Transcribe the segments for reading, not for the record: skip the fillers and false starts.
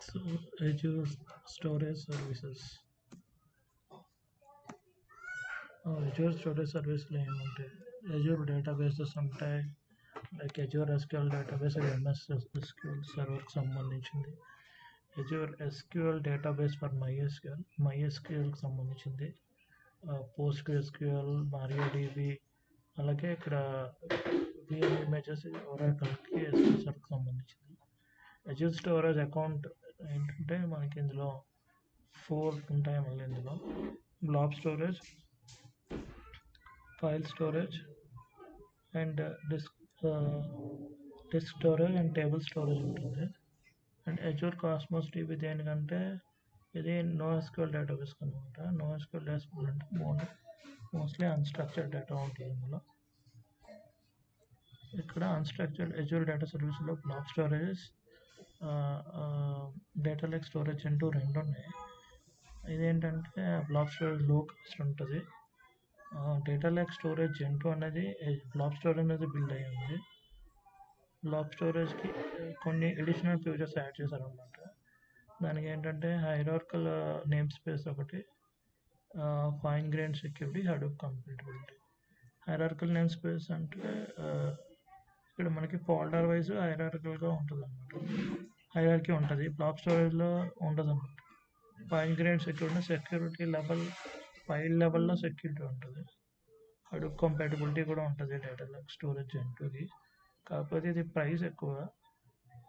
So Azure Storage Services. Azure Storage Services ఏముంటాయి? Azure databases ఉంటాయి, like Azure SQL database, MS SQL సర్వర్కి సంబంధించింది. Azure SQL database for MySQLకి సంబంధించింది. PostgreSQL, MariaDB, అలాగే ఇక్కడ VM images ఒరాకిల్కి SQL సర్వర్కి సంబంధించింది. Azure storage account ఏంటంటే మనకి ఇందులో 4 ఉంటాయి. మళ్ళీ ఇందులో blob storage, file storage and disk storage and table storage ఉంటుంది. అండ్ Azure Cosmos DB దేనికంటే ఇది NoSQL డేటాబేస్ అనమాట. NoSQL డేటాబేస్ అంటే మోస్ట్లీ అన్స్ట్రక్చర్డ్ డేటా ఉంటుంది ఇందులో. ఇక్కడ అన్స్ట్రక్చర్డ్ Azure డేటా సర్వీస్లో blob storage, data lake storage అంటూ 2 ఉన్నాయి. ఇదేంటంటే బ్లాబ్ స్టోరేజ్ లో కాస్ట్ ఉంటుంది. డేటా లేక్ స్టోరేజ్ Gen2 అనేది బ్లాబ్ స్టోరేజ్ అనేది బిల్డ్ అయ్యి ఉంది. బ్లాబ్ స్టోరేజ్కి కొన్ని అడిషనల్ ఫీచర్స్ యాడ్ చేశారనమాట. దానికి ఏంటంటే హైరార్కల్ నేమ్ స్పేస్ ఒకటి, fine grain security, Hadoop compatibility. Hierarchical name space అంటే ఇక్కడ మనకి ఫోల్డర్ వైజ్ హైరార్కల్గా ఉంటుంది అనమాట. హైరార్కీ ఉంటుంది, బ్లాబ్ స్టోరేజ్లో ఉండదు అనమాట. Fine grain security level, file లెవెల్లో సెక్యూరిటీ ఉంటుంది. హడూప్ కంపాటిబిలిటీ కూడా ఉంటుంది డేటా లేక్ స్టోరేజ్ Gen2కి. కాకపోతే ఇది ప్రైస్ ఎక్కువ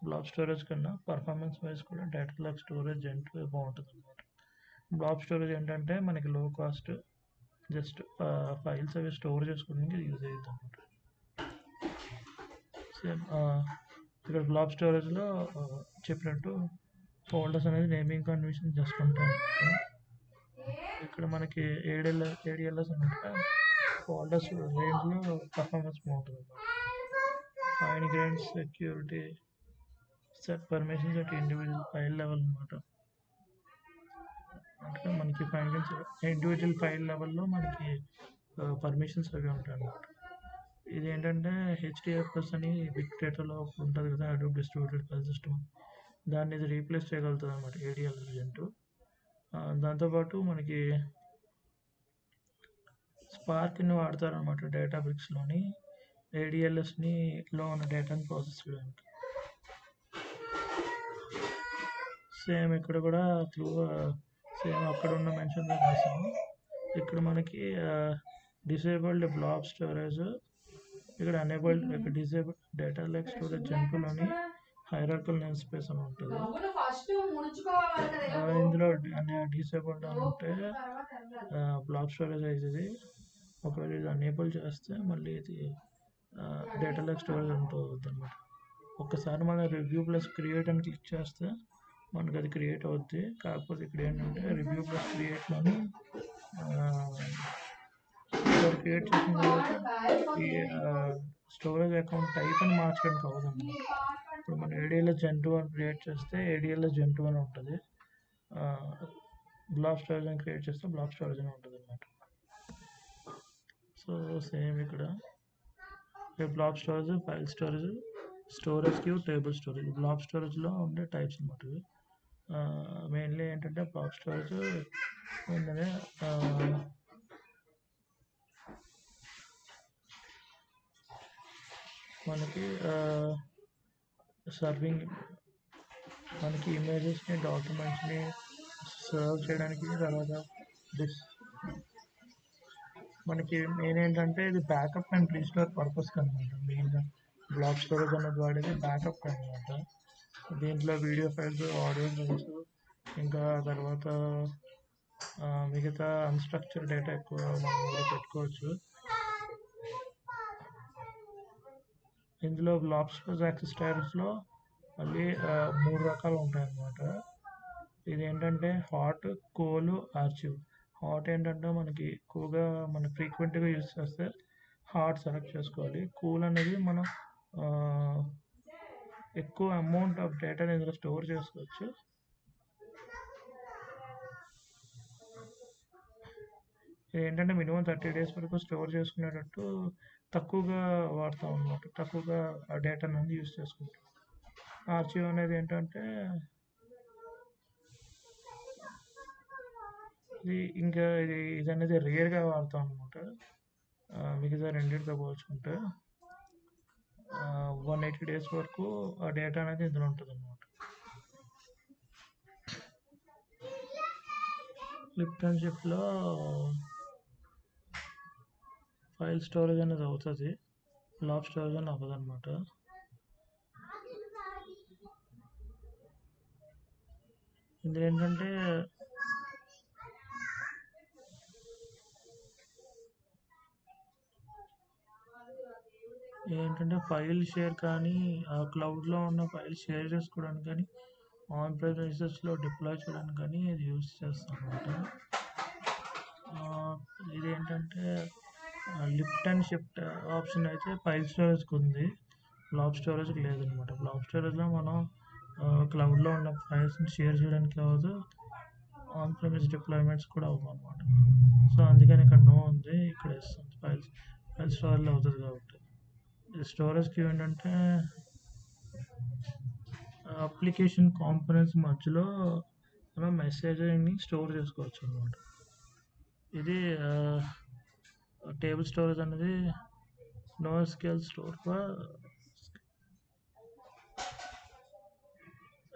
బ్లాబ్ స్టోరేజ్ కన్నా. పర్ఫార్మెన్స్ వైజ్ కూడా డేటా లేక్ స్టోరేజ్ Gen2 బాగుంటుంది అనమాట. బ్లాబ్ స్టోరేజ్ ఏంటంటే మనకి లో కాస్ట్, జస్ట్ ఫైల్స్ అవి స్టోర్ చేసుకోవడానికి యూజ్ అవుతుంది అనమాట. సేమ్ ఇక్కడ బ్లాబ్ స్టోరేజ్లో చెప్పినట్టు ఫోల్డర్స్ అనేది నేమింగ్ కన్వెన్షన్ జస్ట్ ఉంటాయి. ఇక్కడ మనకి ADLS అన్నట్టు ఫోల్డర్స్ రేంజ్లో పర్ఫార్మెన్స్ బాగుంటుంది అనమాట. Fine grain security, set permissions at individual file level అనమాట. అంటే మనకి ఇండివిజువల్ ఫైల్ లెవెల్లో మనకి పర్మిషన్స్ అవి ఉంటాయి అన్నమాట. ఇది ఏంటంటే HDFS అని బిగ్ డేటాలో ఉంటుంది కదా, హడూప్ డిస్ట్రిబ్యూటెడ్ ఫైల్ సిస్టమ్, దాన్ని ఇది రీప్లేస్ చేయగలుగుతుంది అనమాట ADLS Gen2. దాంతోపాటు మనకి స్పార్క్ని వాడతారనమాట డేటాబ్రిక్స్లోని ADLSని లో ఉన్న డేటాని ప్రాసెస్ చేయడానికి. సేమ్ ఇక్కడ కూడా సేమ్ అక్కడ ఉన్న మెన్షన్ రాసాము. ఇక్కడ మనకి డిసేబుల్డ్ బ్లాబ్ స్టోరేజ్, ఇక్కడ అనేబుల్డ్, ఇక్కడ డిసేబుల్డ్ డేటా లేక్ స్టోరేజ్ Gen2లోని హైరార్కల్ నేమ్ స్పేస్ అని ఉంటుంది. ఇందులో డిసేబుల్డ్ అని ఉంటే బ్లాబ్ స్టోరేజ్ అయితే ఒకవేళ ఇది అనేబుల్ చేస్తే మళ్ళీ ఇది డేటా లేక్ స్టోరేజ్ ఉంటుంది అనమాట. ఒక్కసారి మనం రివ్యూ ప్లస్ క్రియేట్ అని క్లిక్ చేస్తే మనకు అది క్రియేట్ అవుద్ది. కాకపోతే ఇక్కడ ఏంటంటే రివ్యూ ప్లస్ క్రియేట్లోని క్రియేట్ చేసిన తర్వాత ఈ స్టోరేజ్ అకౌంట్ టైప్ అని మార్చడానికి అవుతుంది. ఇప్పుడు మనం ADLS Gen2 అని క్రియేట్ చేస్తే ADLS Gen2 అని ఉంటుంది. బ్లాబ్ స్టోరేజ్ అని క్రియేట్ చేస్తే బ్లాబ్ స్టోరేజ్ అని ఉంటుంది అనమాట. సో సేమ్ ఇక్కడ blob storage, file storage, storage queue, table storage, blob స్టోరేజ్లో ఉండే టైప్స్ అనమాట. మెయిన్లీ ఏంటంటే బ్లాబ్ స్టోరేజ్ ఏంటంటే మనకి సర్వింగ్, మనకి ఇమేజెస్ని, డాక్యుమెంట్స్ని సర్వ్ చేయడానికి, తర్వాత మనకి మెయిన్ ఏంటంటే ఇది బ్యాకప్ అండ్ రీస్టోర్ పర్పస్కి అనమాట. మెయిన్గా బ్లాబ్ స్టోరేజ్ అనేది వాడేది బ్యాకప్ అనమాట. దీంట్లో వీడియో ఫైల్స్, ఆడియో ఫైల్స్, ఇంకా తర్వాత మిగతా అన్స్ట్రక్చర్ డేటా ఎక్కువ మనం పెట్టుకోవచ్చు. ఇందులో బ్లాబ్ స్టోరేజ్ యాక్సెస్ టైప్స్లో మళ్ళీ 3 రకాలు ఉంటాయి అన్నమాట. ఇది ఏంటంటే హాట్, కోల్, ఆర్చివ్. హాట్ ఏంటంటే మనకి ఎక్కువగా మనం ఫ్రీక్వెంట్గా యూజ్ చేస్తే హాట్ సెలెక్ట్ చేసుకోవాలి. కూల్ అనేది మనం ఎక్కువ అమౌంట్ ఆఫ్ డేటాని ఇందులో స్టోర్ చేసుకోవచ్చు. ఏంటంటే మినిమం 30 days వరకు స్టోర్ చేసుకునేటట్టు తక్కువగా వాడతాం అన్నమాట. తక్కువగా ఆ డేటాను యూజ్ చేసుకుంటాం. ఆర్చివ్ అనేది ఏంటంటే ఇది అనేది రేర్గా వాడతాం అనమాట. మిగతా రెండింటితో పోల్చుకుంటే 180 డేస్ వరకు ఆ డేటా అనేది ఇందులో ఉంటుంది అనమాట. లిప్టన్ షిప్లో ఫైల్ స్టోరేజ్ అనేది అవుతుంది, బ్లాబ్ స్టోరేజ్ అని అవ్వదు అనమాట. ఇందులో ఏంటంటే ఫైల్ షేర్ కానీ క్లౌడ్లో ఉన్న ఫైల్ షేర్ చేసుకోవడానికి కానీ ఆన్ ప్రైమ్ డిప్లాయ్ చేయడానికి కానీ ఇది యూస్ చేస్తాం అనమాట. ఇది ఏంటంటే లిఫ్ట్ అండ్ షిఫ్ట్ ఆప్షన్ అయితే ఫైల్ స్టోరేజ్కి ఉంది, బ్లాబ్ స్టోరేజ్కి లేదనమాట. బ్లాబ్ స్టోరేజ్లో మనం క్లౌడ్లో ఉన్న ఫైల్స్ని షేర్ చేయడానికి అవ్వదు, ఆన్ ప్రైమ్ డిప్లాయ్మెంట్స్ కూడా అవ్వవు అనమాట. సో అందుకని ఇక్కడ నో ఉంది, ఇక్కడ ఇస్తుంది ఫైల్ స్టోరేజ్లో అవుతుంది కాబట్టి. స్టోరేజ్ క్యూ ఏంటంటే అప్లికేషన్ కాంపోనెంట్స్ మధ్యలో మనం మెసేజ్ని స్టోర్ చేసుకోవచ్చు అనమాట. ఇది టేబుల్ స్టోరేజ్ అనేది NoSQL స్టోర్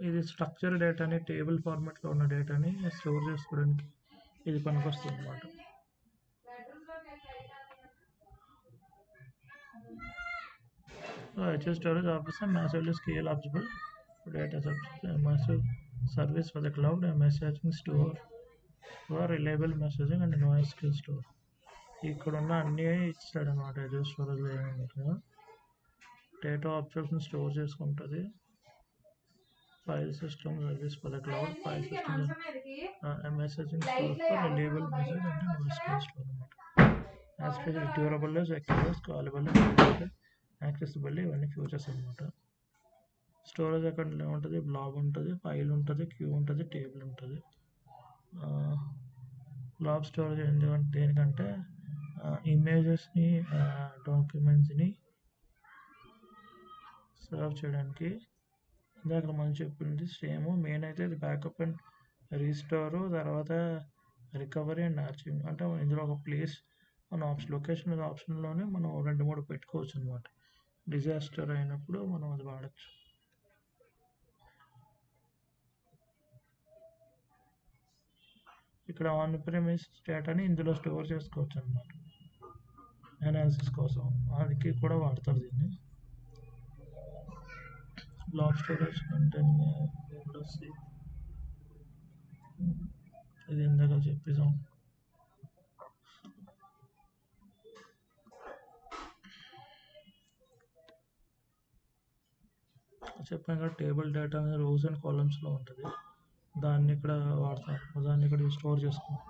ఇది స్ట్రక్చర్ డేటాని టేబుల్ ఫార్మాట్లో ఉన్న డేటాని స్టోర్ చేసుకోవడానికి ఇది పనికొస్తుంది అనమాట. HS storage offers a massively scalable data massive service for the cloud and messaging store for reliable messaging and NoSQL store. ఇక్కడ ఉన్న అన్నీ ఇచ్చాడు అనమాట. HS స్టోరేజ్లో ఏమేమి డేటా ఆబ్జెక్ట్స్ని స్టోర్ చేసుకుంటుంది, file system service for the cloud, file system messaging store for reliable message అంటే NoSQL store అనమాట. Access durable, secure, స్కాలబుల్, accessible ఇవన్నీ ఫ్యూచర్స్ అనమాట. స్టోరేజ్ అకౌంట్లో ఉంటుంది, బ్లాబ్ ఉంటుంది, ఫైల్ ఉంటుంది, క్యూ ఉంటుంది, టేబుల్ ఉంటుంది. బ్లాబ్ స్టోరేజ్ ఎందుకంటే దేనికంటే ఇమేజెస్ని డాక్యుమెంట్స్ని సర్వ్ చేయడానికి. ఇందాక మనం చెప్పింది సేమ్, మెయిన్ అయితే ఇది బ్యాకప్ అండ్ రీస్టోర్, తర్వాత రికవరీ అండ్ ఆర్చీవింగ్. అంటే ఇందులో ఒక ప్లేస్ మన లొకేషన్ ఆప్షన్లోనే మనం 2-3 పెట్టుకోవచ్చు అనమాట. డిజాస్టర్ అయినప్పుడు మనం అది వాడచ్చు. ఇక్కడ ఆన్ ప్రెమిస్ డేటాని ఇందులో స్టోర్ చేసుకోవచ్చు అనమాట, అనాలిసిస్ కోసం. అది కూడా వాడతారు దీన్ని. బ్లాబ్ స్టోరేజ్ కంటెంట్ ఇది ఇందాక చెప్పేసాం. చెప్పాను కదా, టేబుల్ డేటా అనేది రోస్ అండ్ కాలమ్స్లో ఉంటుంది, దాన్ని ఇక్కడ వాడతాం, దాన్ని ఇక్కడ స్టోర్ చేసుకుంటాం.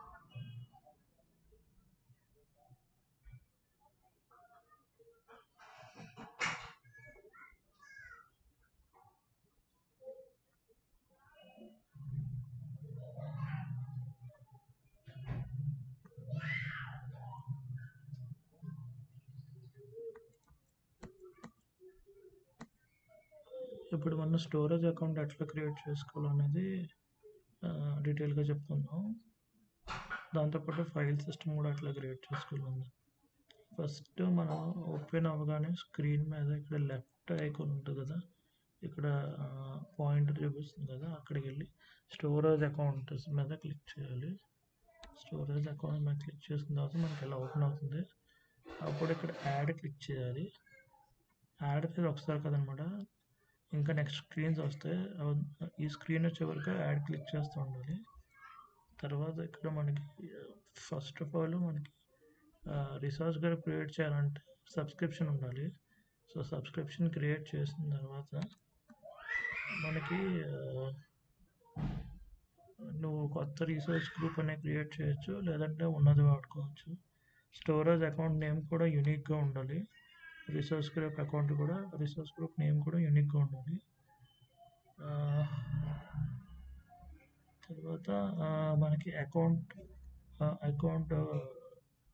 ఇప్పుడు మనం స్టోరేజ్ అకౌంట్ ఎట్లా క్రియేట్ చేసుకోవాలనేది డీటెయిల్గా చెప్తున్నాం. దాంతోపాటు ఫైల్ సిస్టమ్ కూడా ఎట్లా క్రియేట్ చేసుకోవాలి. ఫస్ట్ మనం ఓపెన్ అవ్వగానే స్క్రీన్ మీద ఇక్కడ లెఫ్ట్ ఐకాన్ ఉంటుంది కదా, ఇక్కడ పాయింటర్ చూపిస్తుంది కదా, అక్కడికి వెళ్ళి స్టోరేజ్ అకౌంట్ మీద క్లిక్ చేయాలి. స్టోరేజ్ అకౌంట్ మీద క్లిక్ చేసిన తర్వాత మనకి ఇలా ఓపెన్ అవుతుంది. అప్పుడు ఇక్కడ యాడ్ క్లిక్ చేయాలి. యాడ్ అనేది ఒకసారి కదనమాట, ఇంకా నెక్స్ట్ స్క్రీన్స్ వస్తే ఈ స్క్రీన్ వచ్చే వరకు యాడ్ క్లిక్ చేస్తూ ఉండాలి. తర్వాత ఇక్కడ మనకి ఫస్ట్ ఆఫ్ ఆల్ మనకి రిసోర్స్ కూడా క్రియేట్ చేయాలంటే సబ్స్క్రిప్షన్ ఉండాలి. సో సబ్స్క్రిప్షన్ క్రియేట్ చేసిన తర్వాత మనకి నువ్వు కొత్త రీసెర్చ్ గ్రూప్ అనేది క్రియేట్ చేయొచ్చు, లేదంటే ఉన్నది వాడుకోవచ్చు. స్టోరేజ్ అకౌంట్ నేమ్ కూడా యూనిక్గా ఉండాలి. రిసోర్స్ గ్రూప్ అకౌంట్ కూడా రిసోర్స్ గ్రూప్ నేమ్ కూడా యూనిక్గా ఉండాలి. తర్వాత మనకి అకౌంట్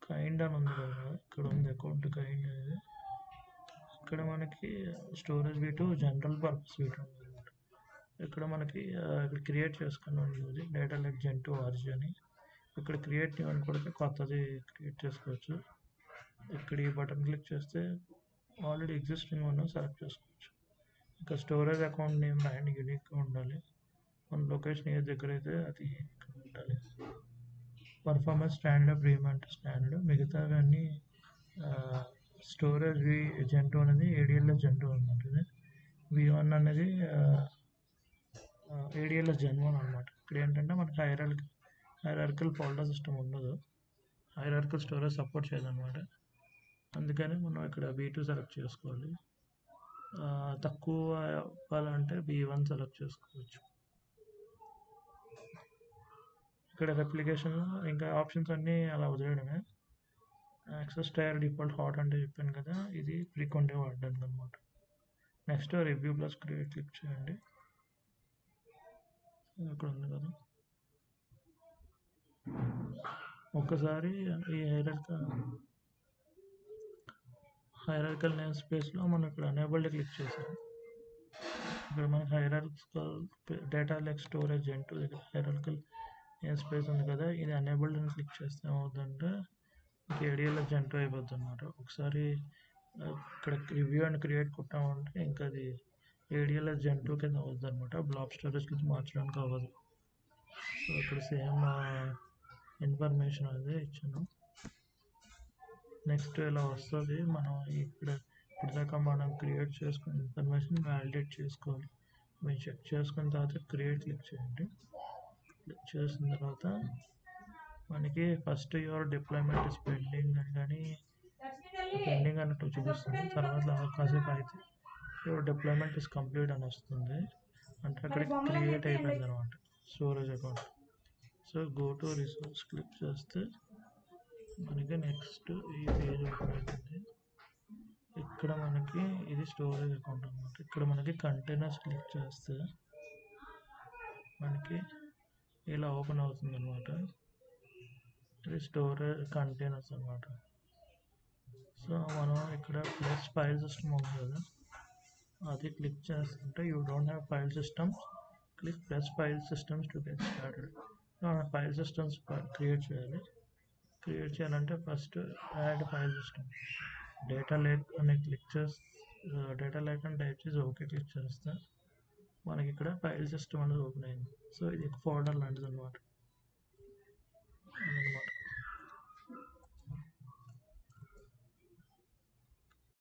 కైండ్ అని ఉంది కదా, ఇక్కడ ఉంది అకౌంట్ కైండ్ అనేది. ఇక్కడ మనకి స్టోరేజ్ వీటు జనరల్ పర్పస్ వీటు ఉంది అనమాట. ఇక్కడ మనకి ఇక్కడ క్రియేట్ చేసుకున్నాం డేటా లైక్ Gen2 RG అని. ఇక్కడ క్రియేట్ న్యూ అని కొడితే కొత్తది క్రియేట్ చేసుకోవచ్చు. ఇక్కడ ఈ బటన్ క్లిక్ చేస్తే ఆల్రెడీ ఎగ్జిస్టింగ్ ఉన్న సెలెక్ట్ చేసుకోవచ్చు. ఇక్కడ స్టోరేజ్ అకౌంట్ నేమ్ రాయండి, యూనిక్గా ఉండాలి. మన లొకేషన్ ఏ దగ్గర అయితే అది ఇక్కడ ఉండాలి. పర్ఫార్మెన్స్ స్టాండర్డ్, ప్రీమియం అంటే స్టాండర్డ్, మిగతావన్నీ స్టోరేజ్ జెంటూ అనేది ఏడిఎల్ఎస్ జెంటూ అనమాట. ఇది V1 అనేది ఏడిఎల్ఎస్ జెన్ 1 అనమాట. ఇక్కడ ఏంటంటే మనకి హైరార్కల్ ఫోల్డర్ సిస్టమ్ ఉండదు, హైరార్కల్ స్టోరేజ్ సపోర్ట్ చేయదన్నమాట. అందుకని మనం ఇక్కడ V2 సెలెక్ట్ చేసుకోవాలి. తక్కువ అవ్వాలంటే V1 సెలెక్ట్ చేసుకోవచ్చు. ఇక్కడ రెప్లికేషన్ ఇంకా ఆప్షన్స్ అన్నీ అలా వదిలేయడమే. యాక్సెస్ టైర్ డిఫాల్ట్ హాట్ అంటే చెప్పాను కదా, ఇది ఫ్రీక్వెంట్గా వాడడానికి అనమాట. Next review plus create click చేయండి. ఇక్కడ ఉంది కదా, ఒక్కసారి ఈ హైరార్కల్ నేమ్ స్పేస్లో మనం ఇక్కడ ఎనేబుల్డ్ క్లిక్ చేసాం. ఇక్కడ మనకి హైరార్కల్ డేటా లేక్ స్టోరేజ్ జెన్2 దగ్గర హైరార్కల్ నేమ్ స్పేస్ ఉంది కదా, ఇది ఎనేబుల్డ్ అని క్లిక్ చేస్తే ఏమవుతుందంటే ఏడిఎల్ఎస్ జెన్2 అయిపోద్ది అనమాట. ఒకసారి ఇక్కడ రివ్యూ అండ్ క్రియేట్ కొట్టామంటే ఇంకా అది ఏడిఎల్ఎస్ జెన్2 కింద అవుతుంది అనమాట. బ్లాబ్ స్టోరేజ్ కింద మార్చడానికి అవ్వదు. సో ఇక్కడ సేమ్ ఇన్ఫర్మేషన్ అదే ఇచ్చాను. నెక్స్ట్ ఇలా వస్తుంది. మనం ఇప్పటిదాకా మనం క్రియేట్ చేసుకున్న ఇన్ఫర్మేషన్ వ్యాలిడేట్ చేసుకోవాలి. మీరు చెక్ చేసుకున్న తర్వాత క్రియేట్ క్లిక్ చేయండి. క్లిక్ చేసిన తర్వాత మనకి first your deployment is pending అని కానీ పెండింగ్ అన్నట్టు చూపిస్తుంది. తర్వాత కాసేపు అయితే యువర్ డిప్లాయ్మెంట్ ఇస్ కంప్లీట్ అని వస్తుంది. అంటే అక్కడ క్రియేట్ అయిపోయింది అనమాట storage account. So go to resource click చేస్తే మనకి నెక్స్ట్ ఈ పేజ్ ఓపెన్ అవుతుంది. ఇక్కడ మనకి ఇది స్టోరేజ్ అకౌంట్ అనమాట. ఇక్కడ మనకి కంటైనర్స్ క్లిక్ చేస్తే మనకి ఇలా ఓపెన్ అవుతుంది అనమాట. ఇది స్టోరేజ్ కంటైనర్స్ అనమాట. సో మనం ఇక్కడ ప్లస్ ఫైల్ సిస్టమ్ ఉంది కదా, అది క్లిక్ చేస్తుంటే you don't have file systems, click plus file systems to get started. File systems create చేయాలి. క్రియేట్ చేయాలంటే first add file system, data lake అని క్లిక్ చేస్తే డేటా లేక్ అని టైప్ చేసి ఓకే క్లిక్ చేస్తే మనకి ఇక్కడ ఫైల్ సిస్టమ్ అనేది ఓపెన్ అయింది. సో ఇది ఒక ఫోల్డర్ లాంటిది అనమాట.